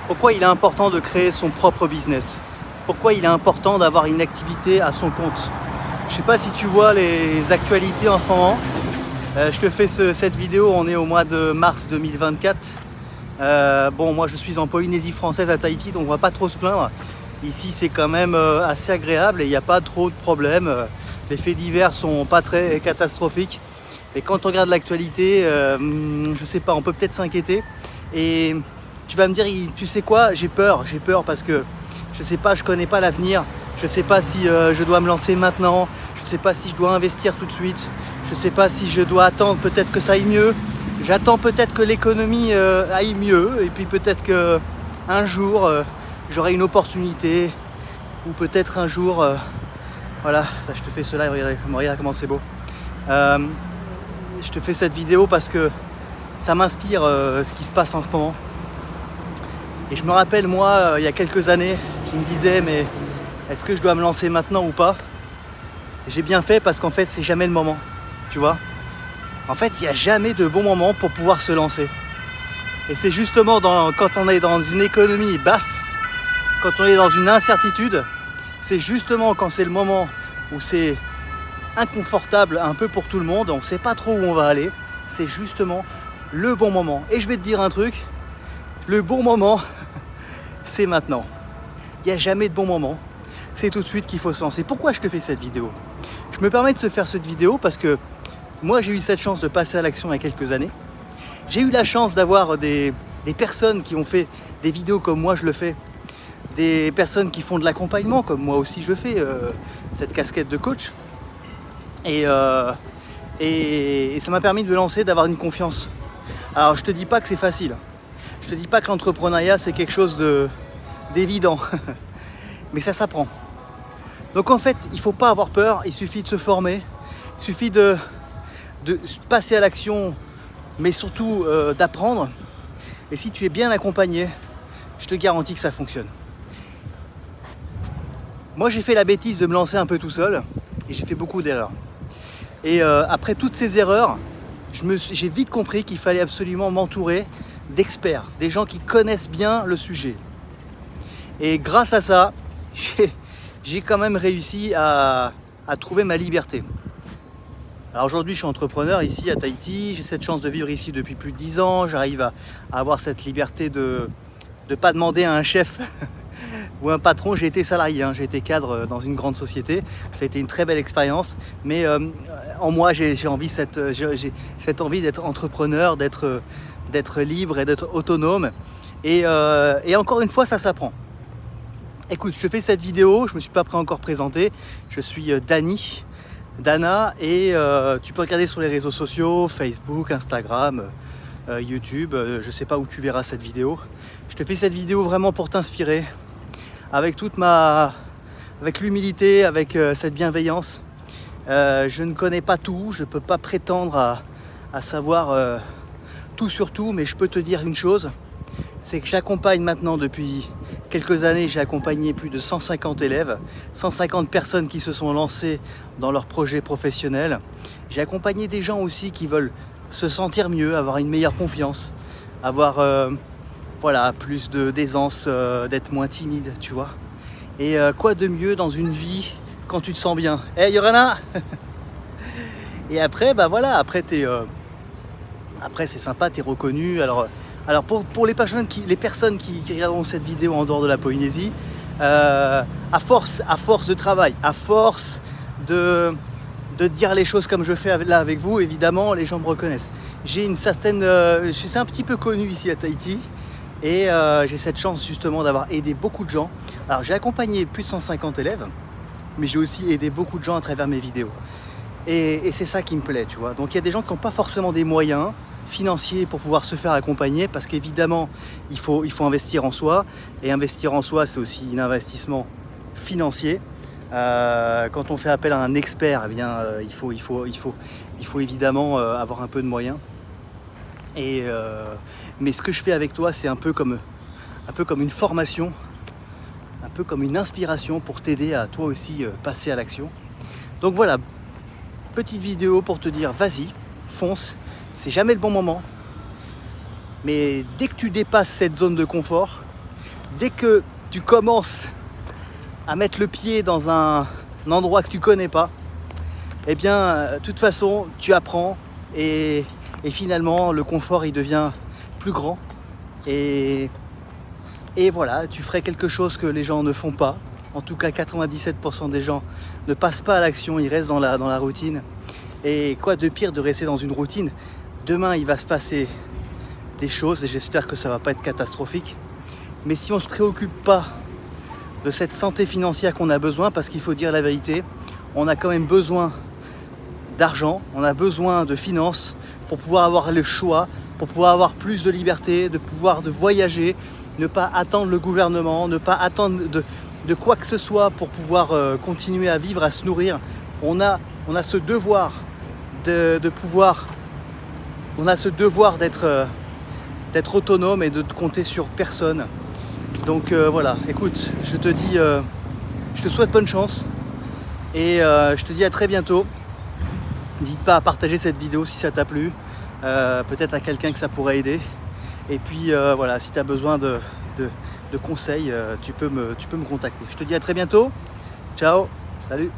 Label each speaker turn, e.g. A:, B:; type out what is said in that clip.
A: Pourquoi il est important de créer son propre business? Pourquoi il est important d'avoir une activité à son compte? Je sais pas si tu vois les actualités en ce moment. Je te fais cette vidéo, on est au mois de mars 2024. Bon, moi je suis en Polynésie française à Tahiti, donc on va pas trop se plaindre. Ici c'est quand même assez agréable et il n'y a pas trop de problèmes. Les faits divers sont pas très catastrophiques. Mais quand on regarde l'actualité, je sais pas, on peut peut-être s'inquiéter. Et tu vas me dire, tu sais quoi, j'ai peur parce que je sais pas, je connais pas l'avenir. Je sais pas si je dois me lancer maintenant. Je sais pas si je dois investir tout de suite. Je sais pas si je dois attendre peut-être que ça aille mieux. J'attends peut-être que l'économie aille mieux. Et puis peut-être qu'un jour, j'aurai une opportunité. Ou peut-être un jour, voilà, ça, je te fais cela, regarde comment c'est beau. Je te fais cette vidéo parce que ça m'inspire ce qui se passe en ce moment. Et je me rappelle, moi, il y a quelques années, qui me disais, mais est-ce que je dois me lancer maintenant ou pas? J'ai bien fait parce qu'en fait, c'est jamais le moment, tu vois. En fait, il n'y a jamais de bon moment pour pouvoir se lancer. Et c'est justement quand on est dans une économie basse, quand on est dans une incertitude, c'est justement quand c'est le moment où c'est inconfortable un peu pour tout le monde, on ne sait pas trop où on va aller, c'est justement le bon moment. Et je vais te dire un truc, le bon moment, c'est maintenant. Il n'y a jamais de bon moment, c'est tout de suite qu'il faut se lancer. Pourquoi je te fais cette vidéo? Je me permets de se faire cette vidéo parce que moi j'ai eu cette chance de passer à l'action il y a quelques années. J'ai eu la chance d'avoir des personnes qui ont fait des vidéos comme moi je le fais, des personnes qui font de l'accompagnement comme moi aussi je fais, cette casquette de coach. Et ça m'a permis de me lancer, d'avoir une confiance. Alors je te dis pas que c'est facile. Je te dis pas que l'entrepreneuriat c'est quelque chose d'évident. Mais ça s'apprend. Donc en fait, il ne faut pas avoir peur, il suffit de se former, il suffit de passer à l'action, mais surtout d'apprendre. Et si tu es bien accompagné, je te garantis que ça fonctionne. Moi j'ai fait la bêtise de me lancer un peu tout seul et j'ai fait beaucoup d'erreurs. Et après toutes ces erreurs, j'ai vite compris qu'il fallait absolument m'entourer d'experts, des gens qui connaissent bien le sujet. Et grâce à ça, j'ai quand même réussi à trouver ma liberté. Alors aujourd'hui, je suis entrepreneur ici à Tahiti, j'ai cette chance de vivre ici depuis plus de 10 ans, j'arrive à avoir cette liberté de ne pas demander à un chef ou un patron. J'ai été salarié, j'ai été cadre dans une grande société, ça a été une très belle expérience, mais en moi j'ai cette envie d'être entrepreneur, d'être libre et d'être autonome, et encore une fois ça s'apprend. Écoute, je te fais cette vidéo, je ne me suis pas encore présenté, je suis Dana, et tu peux regarder sur les réseaux sociaux, Facebook, Instagram, YouTube, je ne sais pas où tu verras cette vidéo. Je te fais cette vidéo vraiment pour t'inspirer, avec avec l'humilité, avec cette bienveillance. Je ne connais pas tout, je ne peux pas prétendre à savoir tout sur tout, mais je peux te dire une chose, c'est que j'accompagne maintenant depuis quelques années, j'ai accompagné plus de 150 élèves, 150 personnes qui se sont lancées dans leurs projets professionnels. J'ai accompagné des gens aussi qui veulent se sentir mieux, avoir une meilleure confiance, avoir voilà, plus d'aisance, d'être moins timide, tu vois. Et quoi de mieux dans une vie quand tu te sens bien? Hey Yorana. Et après, bah voilà, après c'est sympa, t'es reconnu. Alors pour les personnes qui regarderont cette vidéo en dehors de la Polynésie, à force de travail, à force de dire les choses comme je fais là avec vous, évidemment, les gens me reconnaissent. J'ai une certaine... je suis un petit peu connu ici à Tahiti, et j'ai cette chance justement d'avoir aidé beaucoup de gens. Alors j'ai accompagné plus de 150 élèves, mais j'ai aussi aidé beaucoup de gens à travers mes vidéos. Et c'est ça qui me plaît, tu vois. Donc il y a des gens qui n'ont pas forcément des moyens financiers pour pouvoir se faire accompagner, parce qu'évidemment il faut investir en soi, et investir en soi c'est aussi un investissement financier. Quand on fait appel à un expert, eh bien il faut évidemment avoir un peu de moyens. Mais ce que je fais avec toi, c'est un peu comme une formation, un peu comme une inspiration pour t'aider à toi aussi passer à l'action. Donc voilà, petite vidéo pour te dire vas-y, fonce. C'est jamais le bon moment, mais dès que tu dépasses cette zone de confort, dès que tu commences à mettre le pied dans un endroit que tu connais pas, eh bien, de toute façon, tu apprends et finalement, le confort, il devient plus grand. Et voilà, tu ferais quelque chose que les gens ne font pas. En tout cas, 97% des gens ne passent pas à l'action, ils restent dans la routine. Et quoi de pire de rester dans une routine? Demain, il va se passer des choses et j'espère que ça va pas être catastrophique. Mais si on ne se préoccupe pas de cette santé financière qu'on a besoin, parce qu'il faut dire la vérité, on a quand même besoin d'argent, on a besoin de finances pour pouvoir avoir le choix, pour pouvoir avoir plus de liberté, de pouvoir voyager, ne pas attendre le gouvernement, ne pas attendre de quoi que ce soit pour pouvoir continuer à vivre, à se nourrir. On a ce devoir de pouvoir, on a ce devoir d'être autonome et de compter sur personne. Donc voilà, écoute, je te souhaite bonne chance et je te dis à très bientôt. N'hésite pas à partager cette vidéo si ça t'a plu, peut-être à quelqu'un que ça pourrait aider. Et puis voilà, si tu as besoin de conseils, tu peux me contacter. Je te dis à très bientôt. Ciao, salut.